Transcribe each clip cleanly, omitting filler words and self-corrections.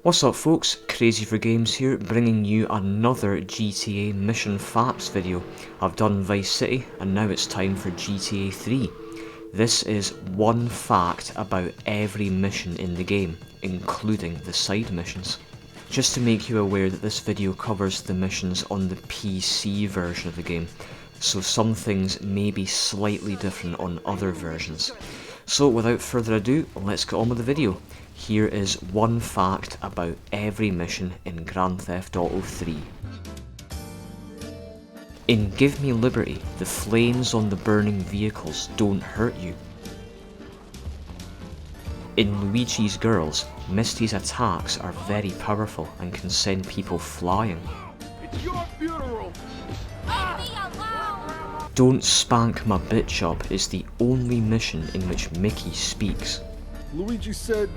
What's up folks, Crazy for Games here, bringing you another GTA mission facts video. I've done Vice City and now it's time for GTA 3. This is one fact about every mission in the game, including the side missions. Just to make you aware that this video covers the missions on the PC version of the game, so some things may be slightly different on other versions. So without further ado, let's get on with the video. Here is one fact about every mission in Grand Theft Auto 3. In Give Me Liberty, the flames on the burning vehicles don't hurt you. In Luigi's Girls, Misty's attacks are very powerful and can send people flying. It's your funeral! Don't Spank My Bitch Up is the only mission in which Mickey speaks. Luigi said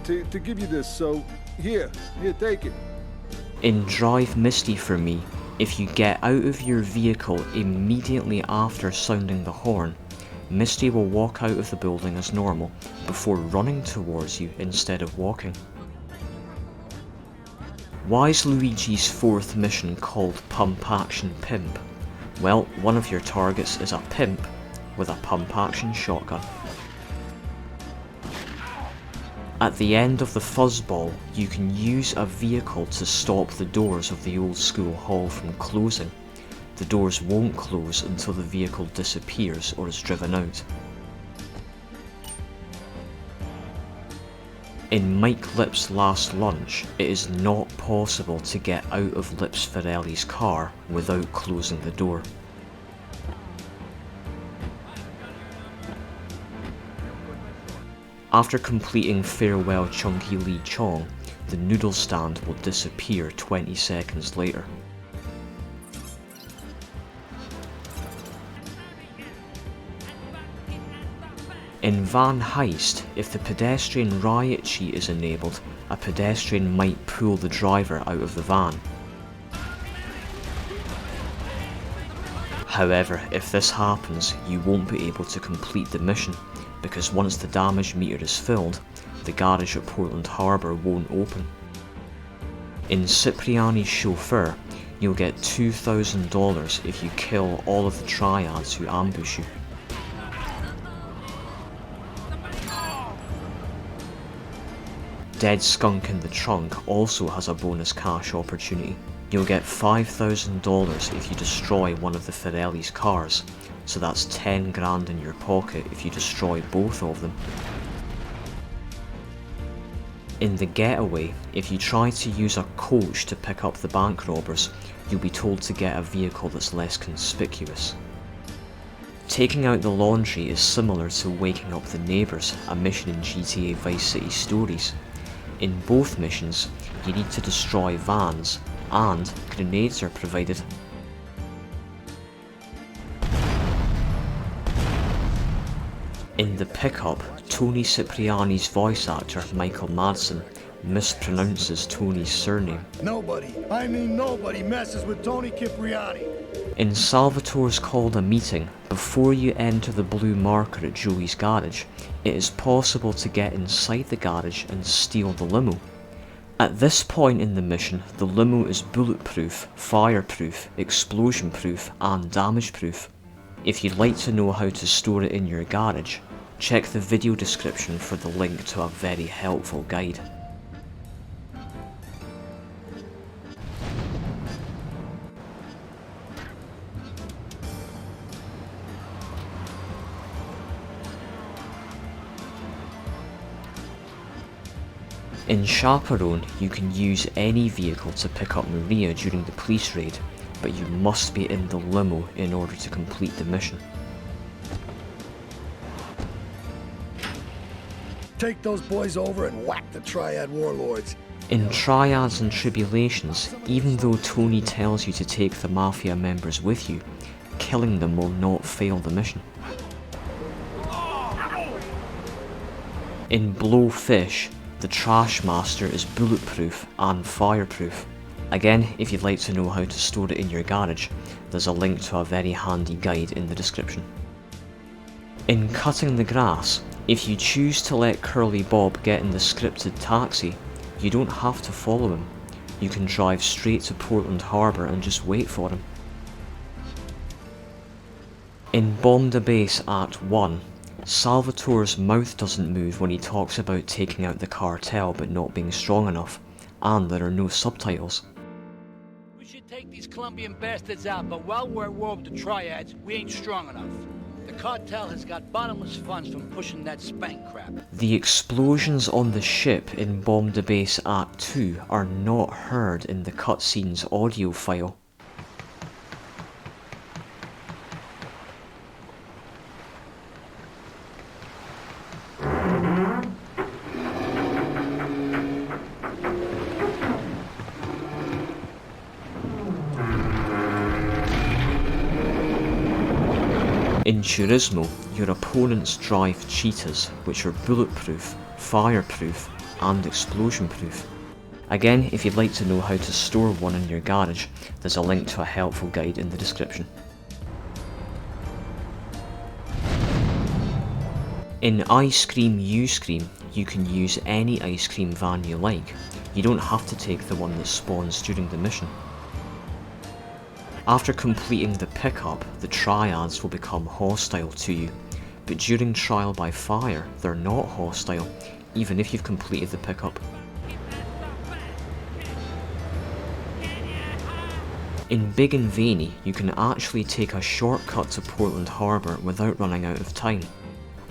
to give you this, so here, take it. In Drive Misty for Me, if you get out of your vehicle immediately after sounding the horn, Misty will walk out of the building as normal before running towards you instead of walking. Why is Luigi's fourth mission called Pump Action Pimp? Well, one of your targets is a pimp with a pump action shotgun. At the end of the fuzzball, you can use a vehicle to stop the doors of the old school hall from closing. The doors won't close until the vehicle disappears or is driven out. In Mike Lip's Last Lunch, it is not possible to get out of Lips Ferrelli's car without closing the door. After completing Farewell Chunky Lee Chong, the noodle stand will disappear 20 seconds later. In Van Heist, if the pedestrian riot cheat is enabled, a pedestrian might pull the driver out of the van. However, if this happens, you won't be able to complete the mission, because once the damage meter is filled, the garage at Portland Harbour won't open. In Cipriani's Chauffeur, you'll get $2,000 if you kill all of the triads who ambush you. Dead Skunk in the Trunk also has a bonus cash opportunity. You'll get $5,000 if you destroy one of the Ferrelli's cars, so that's 10 grand in your pocket if you destroy both of them. In The Getaway, if you try to use a coach to pick up the bank robbers, you'll be told to get a vehicle that's less conspicuous. Taking out the laundry is similar to waking up the neighbours, a mission in GTA Vice City Stories. In both missions, you need to destroy vans, and grenades are provided. In The Pickup, Tony Cipriani's voice actor, Michael Madsen, mispronounces Tony's surname. Nobody messes with Tony Cipriani. In Salvatore's Called a Meeting, before you enter the blue marker at Joey's garage, it is possible to get inside the garage and steal the limo. At this point in the mission, the limo is bulletproof, fireproof, explosion-proof and damage-proof. If you'd like to know how to store it in your garage, check the video description for the link to a very helpful guide. In Chaperone, you can use any vehicle to pick up Maria during the police raid, but you must be in the limo in order to complete the mission. Take those boys over and whack the Triad warlords. In Triads and Tribulations, even though Tony tells you to take the Mafia members with you, killing them will not fail the mission. In Blowfish, the Trash Master is bulletproof and fireproof. Again, if you'd like to know how to store it in your garage, there's a link to a very handy guide in the description. In Cutting the Grass, if you choose to let Curly Bob get in the scripted taxi, You don't have to follow him. You can drive straight to Portland Harbour and just wait for him. In Bomb the Base Act 1, Salvatore's mouth doesn't move when he talks about taking out the cartel but not being strong enough, and there are no subtitles. We should take these Colombian bastards out, but while we're at war with the triads, we ain't strong enough. The cartel has got bottomless funds from pushing that spank crap. The explosions on the ship in Bomb the Base Act 2 are not heard in the cutscene's audio file. In Turismo, your opponents drive cheetahs, which are bulletproof, fireproof, and explosion-proof. Again, if you'd like to know how to store one in your garage, there's a link to a helpful guide in the description. In Ice Cream You Scream, you can use any ice cream van you like. You don't have to take the one that spawns during the mission. After completing the pickup, the triads will become hostile to you, but during trial by fire, they're not hostile, even if you've completed the pickup. In Big and Veiny, you can actually take a shortcut to Portland Harbour without running out of time.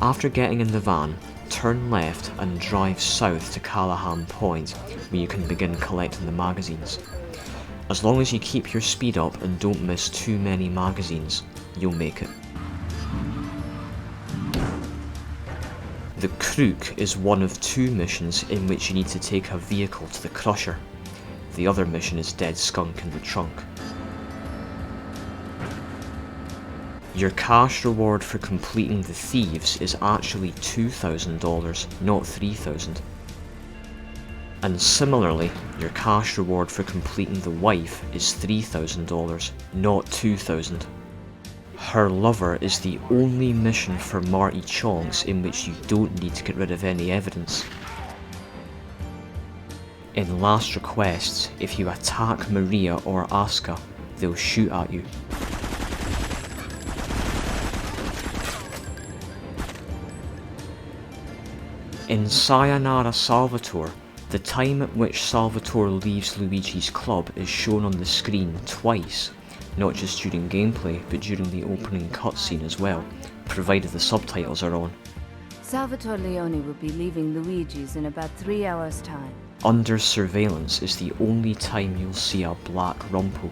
After getting in the van, turn left and drive south to Callahan Point, where you can begin collecting the magazines. As long as you keep your speed up and don't miss too many magazines, you'll make it. The Crook is one of 2 missions in which you need to take a vehicle to the Crusher. The other mission is Dead Skunk in the Trunk. Your cash reward for completing the Thieves is actually $2,000, not $3,000. And similarly, your cash reward for completing the Wife is $3,000, not $2,000. Her Lover is the only mission for Marty Chonks in which you don't need to get rid of any evidence. In Last Requests, if you attack Maria or Asuka, they'll shoot at you. In Sayonara Salvatore, the time at which Salvatore leaves Luigi's club is shown on the screen twice, not just during gameplay, but during the opening cutscene as well, provided the subtitles are on. Salvatore Leone will be leaving Luigi's in about 3 hours' time. Under Surveillance is the only time you'll see a black rumple.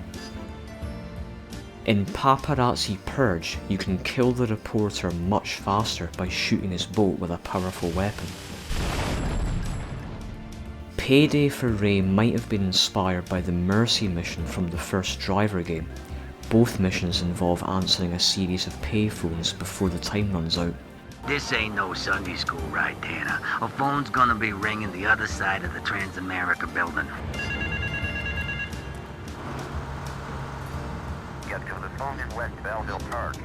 In Paparazzi Purge, you can kill the reporter much faster by shooting his boat with a powerful weapon. Payday for Ray might have been inspired by the Mercy mission from the first Driver game. Both missions involve answering a series of payphones before the time runs out. This ain't no Sunday school, right, Tana? A phone's gonna be ringing the other side of the Transamerica building. Get to the phone in West Belleville Park.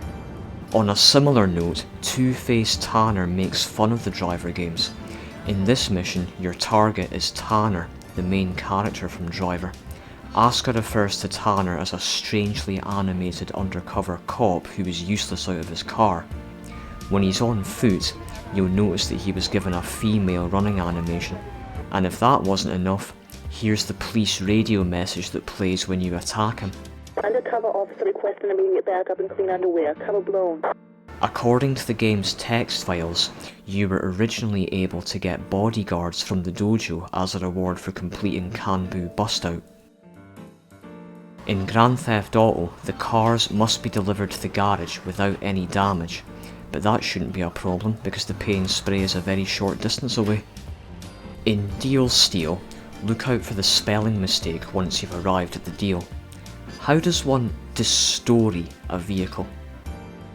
On a similar note, Two-Face Tanner makes fun of the Driver games. In this mission, your target is Tanner, the main character from Driver. Asuka refers to Tanner as a strangely animated undercover cop who is useless out of his car. When he's on foot, you'll notice that he was given a female running animation. And if that wasn't enough, here's the police radio message that plays when you attack him. Undercover officer requesting immediate backup and clean underwear. Cover blown. According to the game's text files, you were originally able to get bodyguards from the dojo as a reward for completing Kanbu Bustout. In Grand Theft Auto, the cars must be delivered to the garage without any damage, but that shouldn't be a problem because the paint spray is a very short distance away. In Deal Steal, look out for the spelling mistake once you've arrived at the deal. How does one destory a vehicle?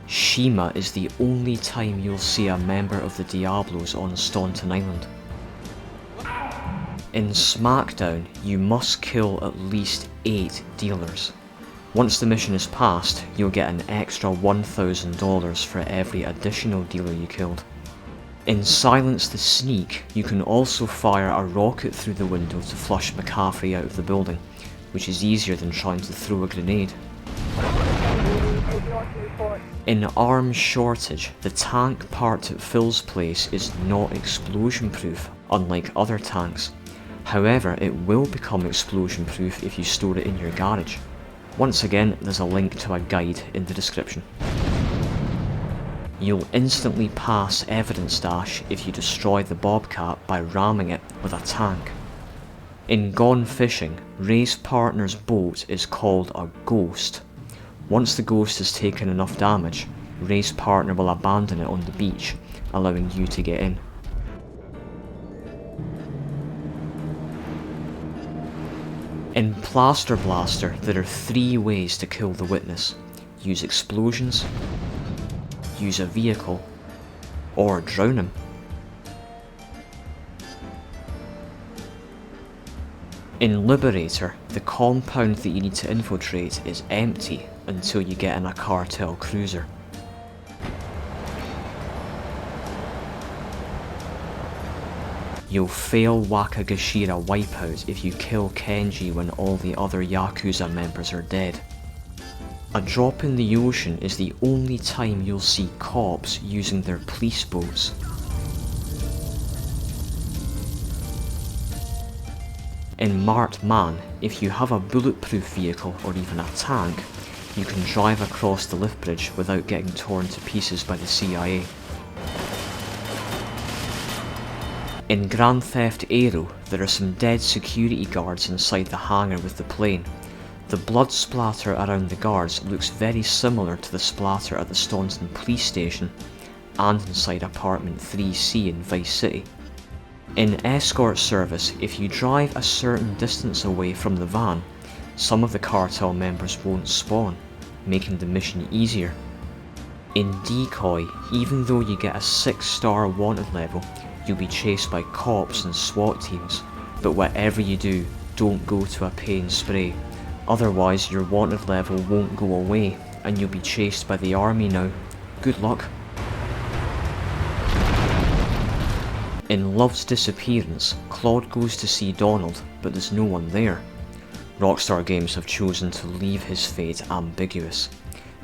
Shima is the only time you'll see a member of the Diablos on Staunton Island. In SmackDown, you must kill at least 8 dealers. Once the mission is passed, you'll get an extra $1,000 for every additional dealer you killed. In Silence the Sneak, you can also fire a rocket through the window to flush McCaffrey out of the building, which is easier than trying to throw a grenade. In Arms Shortage, the tank parked at Phil's place is not explosion proof, unlike other tanks. However, it will become explosion proof if you store it in your garage. Once again, there's a link to a guide in the description. You'll instantly pass Evidence Dash if you destroy the Bobcat by ramming it with a tank. In Gone Fishing, Ray's partner's boat is called a ghost. Once the ghost has taken enough damage, Ray's partner will abandon it on the beach, allowing you to get in. In Plaster Blaster, there are 3 ways to kill the witness. Use explosions, use a vehicle, or drown him. In Liberator, the compound that you need to infiltrate is empty until you get in a cartel cruiser. You'll fail Wakagashira wipeout if you kill Kenji when all the other Yakuza members are dead. A drop in the ocean is the only time you'll see cops using their police boats. In Marked Man, if you have a bulletproof vehicle or even a tank, you can drive across the lift bridge without getting torn to pieces by the CIA. In Grand Theft Aero, there are some dead security guards inside the hangar with the plane. The blood splatter around the guards looks very similar to the splatter at the Staunton police station and inside apartment 3C in Vice City. In Escort Service, if you drive a certain distance away from the van, some of the cartel members won't spawn, making the mission easier. In Decoy, even though you get a 6-star wanted level, you'll be chased by cops and SWAT teams, but whatever you do, don't go to a pay and spray, otherwise your wanted level won't go away and you'll be chased by the army now. Good luck. In Love's Disappearance, Claude goes to see Donald, but there's no one there. Rockstar Games have chosen to leave his fate ambiguous.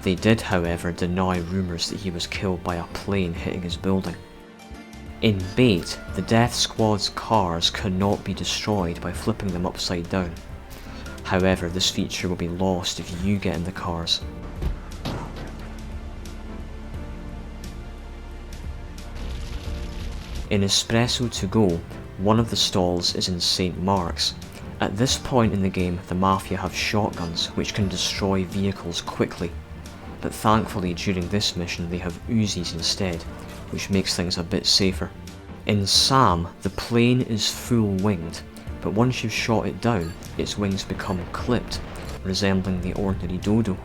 They did, however, deny rumours that he was killed by a plane hitting his building. In Bait, the Death Squad's cars cannot be destroyed by flipping them upside down. However, this feature will be lost if you get in the cars. In Espresso To Go, one of the stalls is in St. Mark's. At this point in the game, the Mafia have shotguns which can destroy vehicles quickly, but thankfully during this mission they have Uzis instead, which makes things a bit safer. In Sam, the plane is full winged, but once you've shot it down, its wings become clipped, resembling the ordinary dodo.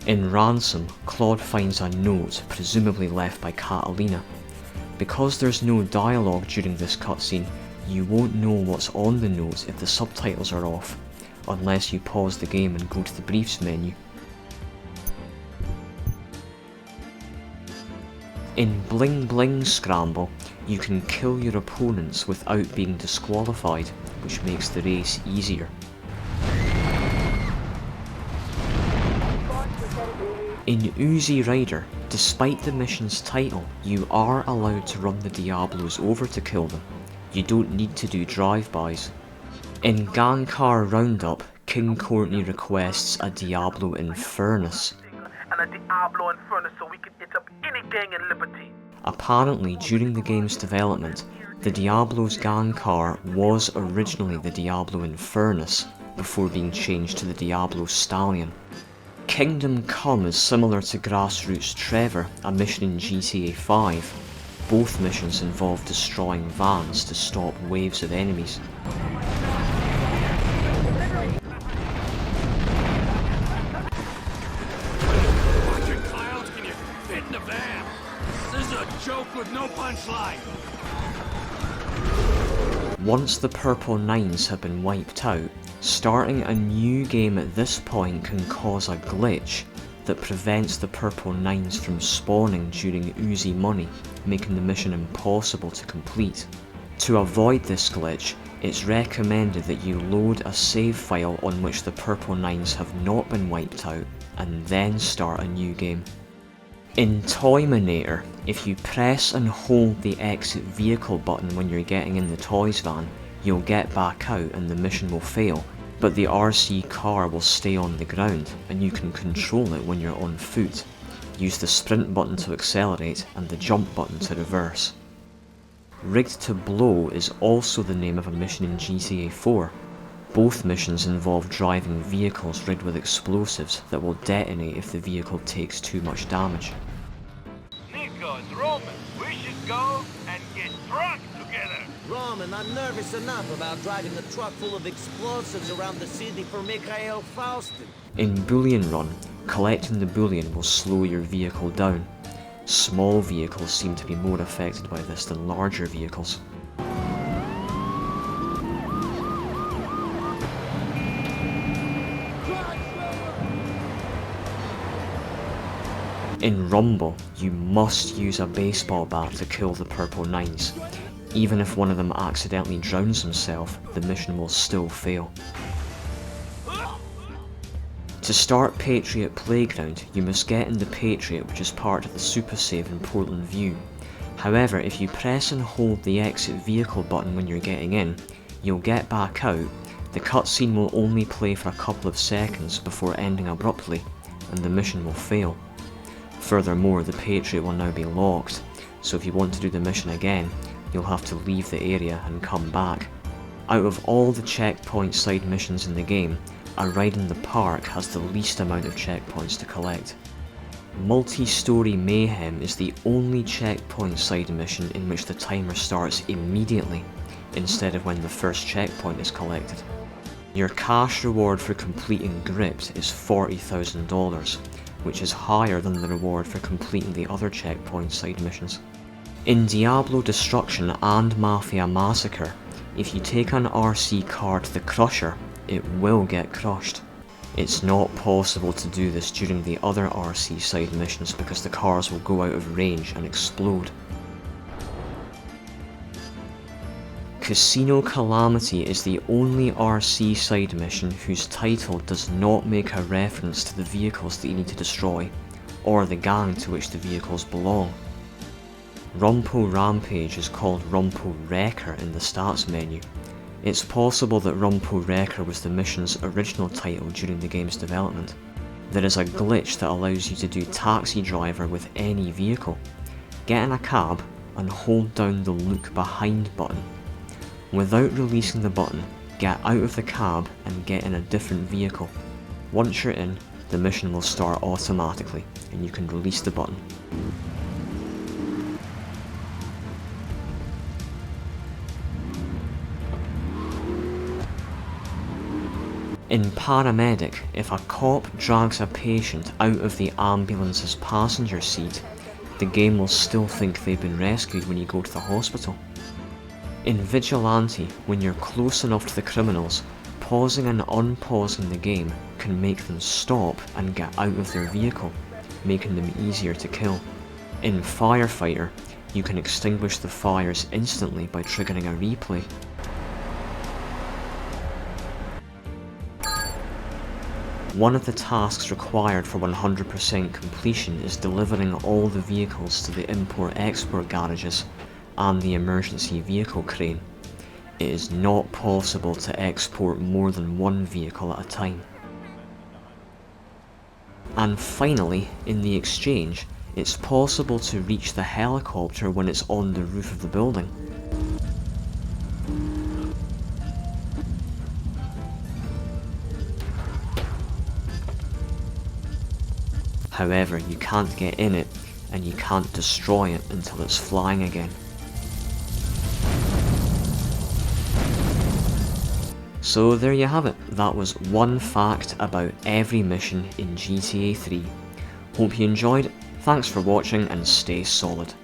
In Ransom, Claude finds a note, presumably left by Catalina. Because there's no dialogue during this cutscene, you won't know what's on the note if the subtitles are off, unless you pause the game and go to the briefs menu. In Bling Bling Scramble, you can kill your opponents without being disqualified, which makes the race easier. In Uzi Rider, despite the mission's title, you are allowed to run the Diablos over to kill them. You don't need to do drive-bys. In Gang Car Roundup, King Courtney requests a Diablo Infernus. Apparently, during the game's development, the Diablo's gang car was originally the Diablo Infernus, before being changed to the Diablo Stallion. Kingdom Come is similar to Grassroots Trevor, a mission in GTA 5. Both missions involve destroying vans to stop waves of enemies. Can you fit in the van? This is a joke with no punchline. Once the Purple Nines have been wiped out, starting a new game at this point can cause a glitch that prevents the purple 9s from spawning during Uzi money, making the mission impossible to complete. To avoid this glitch, it's recommended that you load a save file on which the purple 9s have not been wiped out, and then start a new game. In Toyminator, if you press and hold the exit vehicle button when you're getting in the toys van, you'll get back out and the mission will fail, but the RC car will stay on the ground and you can control it when you're on foot. Use the sprint button to accelerate and the jump button to reverse. Rigged to Blow is also the name of a mission in GTA 4. Both missions involve driving vehicles rigged with explosives that will detonate if the vehicle takes too much damage. Nico and Roman, we should go and get drunk together. Roman, I'm nervous enough about driving a truck full of explosives around the city for Mikhail Faustin. In Bullion Run, collecting the bullion will slow your vehicle down. Small vehicles seem to be more affected by this than larger vehicles. In Rumble, you must use a baseball bat to kill the purple 9s. Even if one of them accidentally drowns himself, the mission will still fail. To start Patriot Playground, you must get in the Patriot, which is part of the Super Save in Portland View. However, if you press and hold the exit vehicle button when you're getting in, you'll get back out. The cutscene will only play for a couple of seconds before ending abruptly, and the mission will fail. Furthermore, the Patriot will now be locked, so if you want to do the mission again, you'll have to leave the area and come back. Out of all the checkpoint side missions in the game, a ride in the park has the least amount of checkpoints to collect. Multi-Story Mayhem is the only checkpoint side mission in which the timer starts immediately, instead of when the first checkpoint is collected. Your cash reward for completing Gripped is $40,000, which is higher than the reward for completing the other checkpoint side missions. In Diablo Destruction and Mafia Massacre, if you take an RC car to the Crusher, it will get crushed. It's not possible to do this during the other RC side missions because the cars will go out of range and explode. Casino Calamity is the only RC side mission whose title does not make a reference to the vehicles that you need to destroy, or the gang to which the vehicles belong. Rumpo Rampage is called Rumpo Wrecker in the stats menu. It's possible that Rumpo Wrecker was the mission's original title during the game's development. There is a glitch that allows you to do Taxi Driver with any vehicle. Get in a cab and hold down the Look Behind button. Without releasing the button, get out of the cab and get in a different vehicle. Once you're in, the mission will start automatically and you can release the button. In Paramedic, if a cop drags a patient out of the ambulance's passenger seat, the game will still think they've been rescued when you go to the hospital. In Vigilante, when you're close enough to the criminals, pausing and unpausing the game can make them stop and get out of their vehicle, making them easier to kill. In Firefighter, you can extinguish the fires instantly by triggering a replay. One of the tasks required for 100% completion is delivering all the vehicles to the import-export garages and the emergency vehicle crane. It is not possible to export more than one vehicle at a time. And finally, in the exchange, it's possible to reach the helicopter when it's on the roof of the building. However, you can't get in it, and you can't destroy it until it's flying again. So there you have it, that was one fact about every mission in GTA 3. Hope you enjoyed, thanks for watching and stay solid.